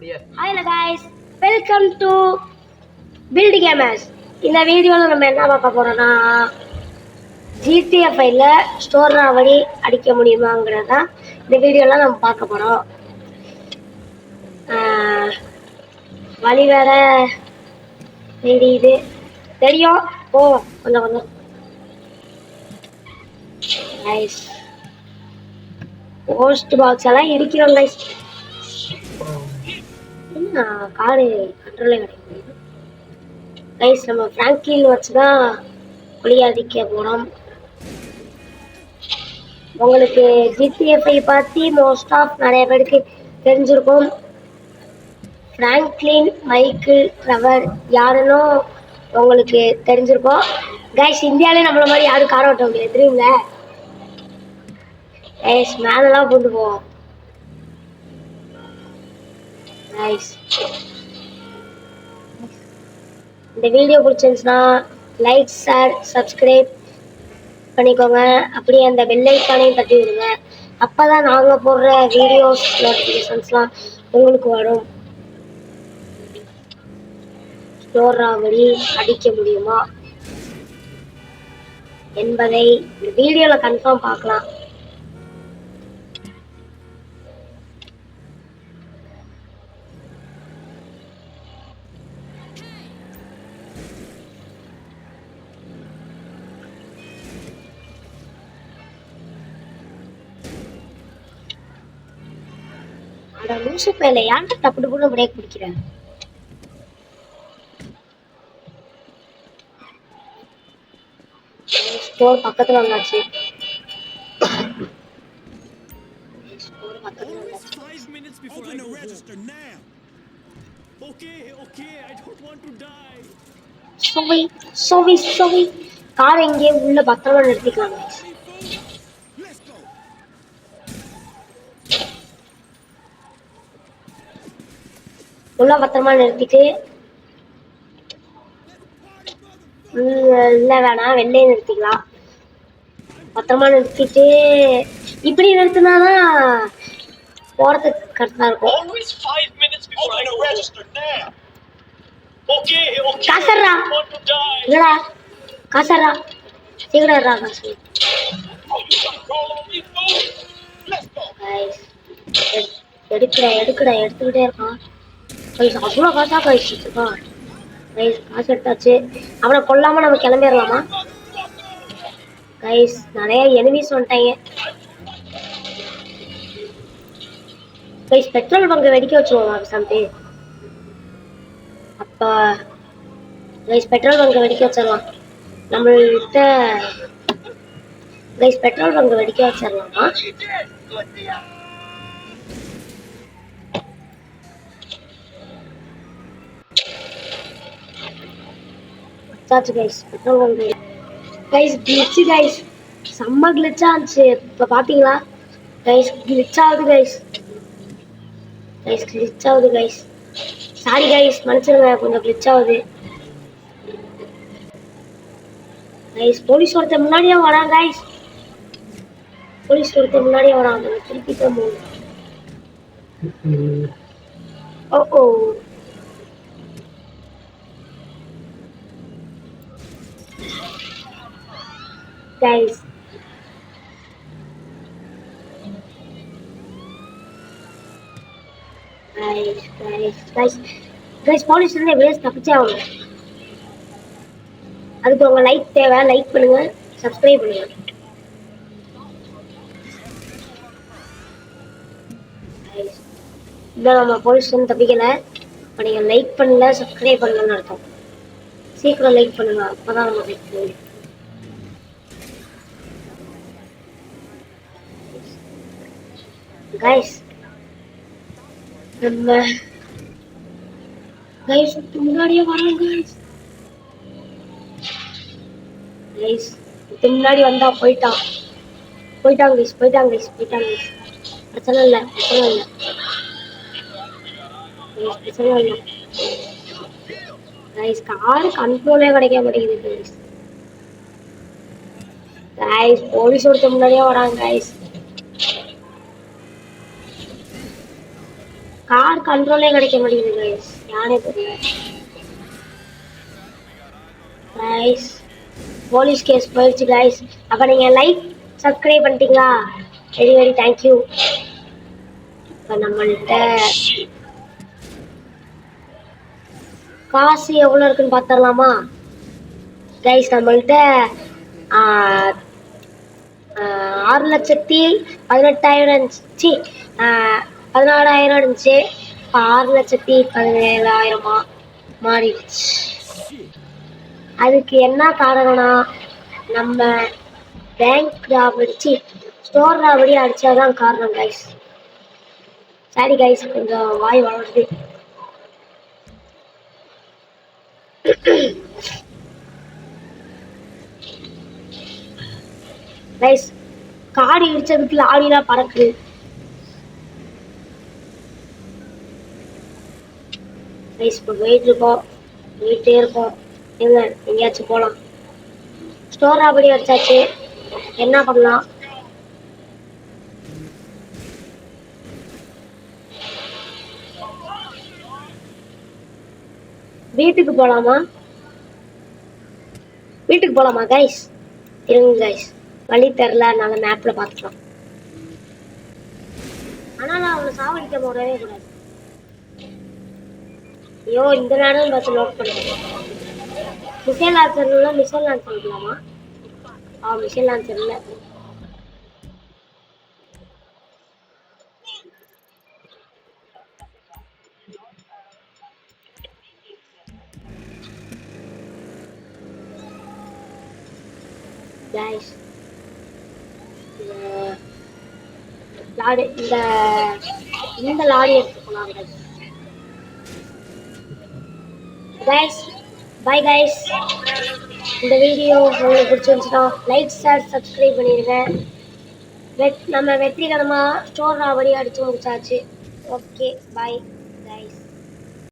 Hi guys, welcome to Build Gamers. இந்த வீடியோவில் நம்ம என்ன பார்க்க போறோம்னா GTA 5ல ஸ்டோர் ராவடி அடிக்க முடியுமாங்கிறது தான் இந்த வீடியோவில் நம்ம பார்க்க போறோம். வழி வேற தெரியுது தெரியும் ஓ கொஞ்சம் கொஞ்சம் நைஸ் போஸ்ட் பாக்ஸ் எல்லாம் இடிக்கிறோம் கைஸ். என்ன காரு கண்ட்ரோலே கிடைக்க முடியுது கைஸ். நம்ம ஃப்ராங்க்லின் வச்சு தான் ஒளியாதிக்க போகிறோம். உங்களுக்கு GTA 5 பற்றி மோஸ்ட் ஆஃப் நிறைய பேருக்கு தெரிஞ்சிருக்கும். ஃப்ராங்க்லின் மைக்கேல் ட்ரெவர் யாருன்னு உங்களுக்கு தெரிஞ்சிருக்கும் கைஸ். இந்தியாவிலே நம்மள மாதிரி யாரும் கார் ஓட்ட முடியாது தெரியுங்களா கைஸ். மேலெல்லாம் கொண்டு போவோம் கைஸ். இந்த வீடியோ பிடிச்சிருந்துச்சுன்னா லைக் ஷேர் சப்ஸ்கிரைப் பண்ணிக்கோங்க. அப்படியே அந்த பெல் ஐக்கானையும் தட்டி விடுங்க. அப்பதான் நாங்க போடுற வீடியோஸ் நோட்டிஃபிகேஷன்ஸ்லாம் உங்களுக்கு வரும். ஸ்டோர் ராவடி அடிக்க முடியுமா என்பதை இந்த வீடியோல கன்ஃபார்ம் பார்க்கலாம். அட லூசு பேல ஏன்டா டப்பு டப்புன்னு பிரேக் பிடிக்கிறேன். ஸ்டோர் பக்கத்துல வந்தாச்சு. ஸ்டோர் பக்கத்துல வந்தாச்சு. 5 minutes before I register now. Okay, I don't want to die. sorry car எங்கே உள்ள பத்திரமா நிறுத்திக்கலாம். Let's go. உள்ள பத்திரமா நிறுத்திட்டு இல்ல வேணாம் வெளியே நிறுத்திக்கலாம். பத்திரமா நிறுத்திட்டு இப்படி நிறுத்தினாதான் போறதுக்கு கரெக்டா இருக்கும். காசர்ரா இல்லடா காசர்ரா சீக்கிரம்டா காசு. எடுத்துக்கிட்டே இருக்கான். அவ்வளோ காசா கழிச்சுருக்கா. காசு எடுத்தாச்சு. அவனை கொல்லாம நம்ம கிளம்பிடலாமா கைஸ்? நிறைய எனிமீஸ் வந்துட்டாங்க கைஸ். பெட்ரோல் பங்கு வெடிக்க வச்சுருவோமா சாமி? அப்ப கைஸ் பெட்ரோல் பங்கு வெடிக்க வச்சிடலாம். நம்மள்கிட்ட கைஸ் பெட்ரோல் பங்கு வெடிக்க வச்சிடலாமா? Guys petrol bunk guys glitch guys. செம்ம கிளிட்சா இருந்துச்சு. இப்ப பாத்தீங்களா கைஸ்? கிளிட்ச் ஆகுது கைஸ். கிளிட்ச் ஆகுது கைஸ். சாரி கைஸ் மன்னிச்சிருங்க, கொஞ்சம் கிளிட்ச் ஆகுது கைஸ். போலீஸ் ஒருத்தர் முன்னாடியே வரான் கைஸ். திருப்பி தான் போகணும். ஓ guys போலீஸ் இருந்து எப்படியே தப்பிச்சே ஆகணும். அதுக்கு உங்க லைக் தேவை. லைக் பண்ணுங்க, சப்ஸ்கிரைப் பண்ணுங்க. இதான் நம்ம போலீஸ் வந்து தப்பிக்கல. இப்போ நீங்கள் லைக் பண்ணல சப்ஸ்கிரைப் பண்ணலன்னு அர்த்தம். சீக்கிரம் லைக் பண்ணுங்க, அப்போதான் நம்ம லைக் பண்ணுவோம். கைஸ் நம்ம கைஸ் முன்னாடியே வரோம் கைஸ். முன்னாடி வந்தா போயிட்டாங்க கைஸ். பிரச்சனை இல்லை கைஸ். காரு கண்ட்ரோலே கிடைக்க மாட்டேங்குது கைஸ். போலீஸ் ஒருத்தர் முன்னாடியே வராங்க கைஸ். கார் கண்ட்ரோலே கிடைக்க மாட்டேங்குது கைஸ். யானே தெரியல கைஸ். போலீஸ் கேஸ் போயிடுச்சு கைஸ். அப்போ நீங்கள் லைக் சப்ஸ்கிரைப் பண்ணிட்டீங்களா? Very very thank you. இப்போ நம்மள்கிட்ட காசு எவ்வளோ இருக்குன்னு பார்த்துடலாமா கைஸ்? நம்மள்கிட்ட 6,18,000 இருந்துச்சு. 16,000 இருந்துச்சு. இப்போ 6,17,000 மாறிடுச்சு. அதுக்கு என்ன காரணம்னா நம்ம பேங்க் ராபடி ஸ்டோர் ராபடி அடிச்சாதான் காரணம் கைஸ். சரி கைஸ், கொஞ்சம் வாய் வளருது. கைஸ், காடி இடிச்சதுக்கு லாரிலாம் பறக்குது. கைஸ், இப்போ போயிட்டே இருப்போம். எங்கேயாச்சும் போகலாம். ஸ்டோர் ராபடி அடிச்சாச்சு, என்ன பண்ணலாம்? வீட்டுக்கு போலாமா கைஸ்? இருங்க கைஸ், வழி தெரில, நாங்கள் மேப்ல பார்த்துக்கலாம். ஆனால் நான் அவனை சாவடிக்க போடவே கூடாது. ஐயோ, இந்த நேரம் பார்த்து நோட் பண்ணுறேன். மிசைல் லான்ச்சர் இருக்கலாமா? மிசைல் லான்ச்சர் இல்லை. கைஸ், இந்த லாரி எடுத்துக்கலாம் கைஸ். Bye guys. இந்த வீடியோ உங்களுக்கு பிடிச்சிருந்துச்சுன்னா லைக் ஷேர் சப்ஸ்கிரைப் பண்ணிடுங்க. நம்ம வெற்றிகரமாக ஸ்டோர் ராபடி அடித்து முடிச்சாச்சு. Okay, bye guys.